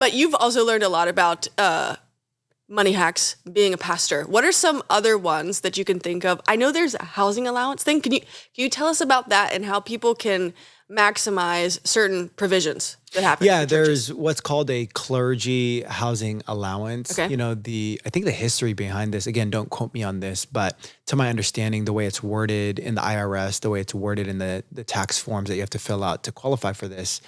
But you've also learned a lot about money hacks being a pastor. What are some other ones that you can think of? I know there's a housing allowance thing. Can you tell us about that and how people can maximize certain provisions that happen? Yeah, there's what's called a clergy housing allowance. Okay. I think the history behind this, again, don't quote me on this, but to my understanding, the way it's worded in the IRS, the way it's worded in the tax forms that you have to fill out to qualify for this,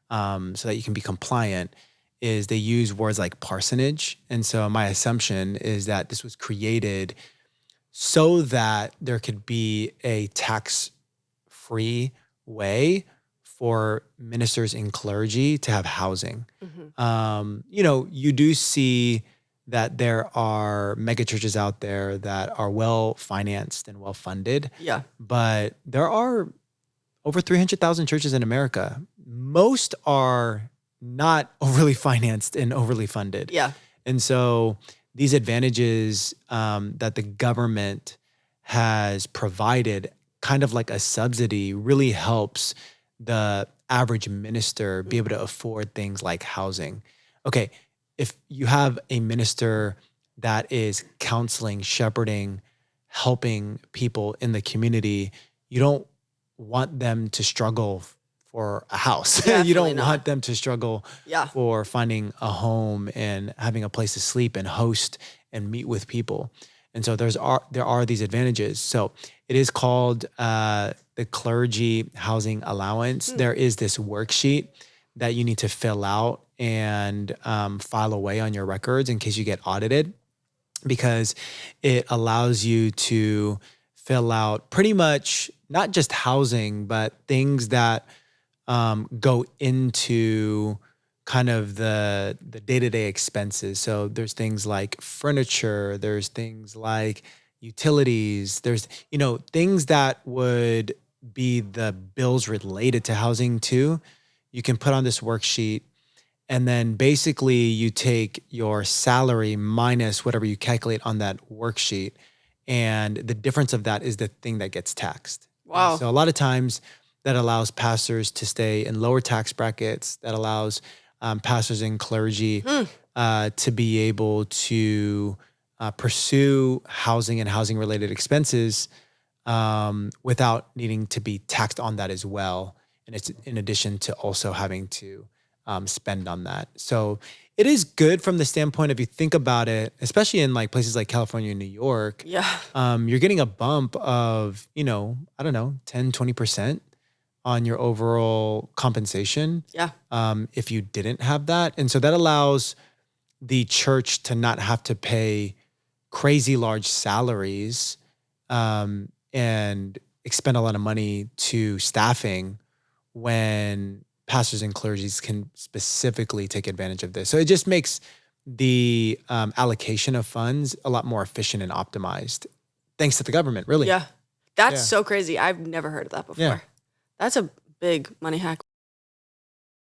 so that you can be compliant, is they use words like parsonage. And so my assumption is that this was created so that there could be a tax-free way for ministers and clergy to have housing. You do see that there are mega churches out there that are well financed and well funded. Yeah. But there are over 300,000 churches in America. Most are not overly financed and overly funded. Yeah. And so these advantages that the government has provided, kind of like a subsidy, really helps the average minister be able to afford things like housing. Okay, if you have a minister that is counseling, shepherding, helping people in the community, you don't want them to struggle for a house. You don't want them to struggle for finding a home and having a place to sleep and host and meet with people. And so there are these advantages. So it is called the clergy housing allowance. There is this worksheet that you need to fill out and file away on your records in case you get audited, because it allows you to fill out pretty much not just housing, but things that go into kind of the day-to-day expenses. So there's things like furniture, there's things like utilities, there's, things that would be the bills related to housing too. You can put on this worksheet, and then basically you take your salary minus whatever you calculate on that worksheet. And the difference of that is the thing that gets taxed. Wow. So a lot of times that allows pastors to stay in lower tax brackets, that allows pastors and clergy to be able to pursue housing and housing-related expenses without needing to be taxed on that as well. And it's in addition to also having to spend on that. So it is good from the standpoint, if you think about it, especially in like places like California and New York, you're getting a bump of, 10, 20% on your overall compensation. If you didn't have that. And so that allows the church to not have to pay crazy large salaries and expend a lot of money to staffing when pastors and clergies can specifically take advantage of this. So it just makes the allocation of funds a lot more efficient and optimized, thanks to the government, really. Yeah. That's so crazy. I've never heard of that before. Yeah. That's a big money hack.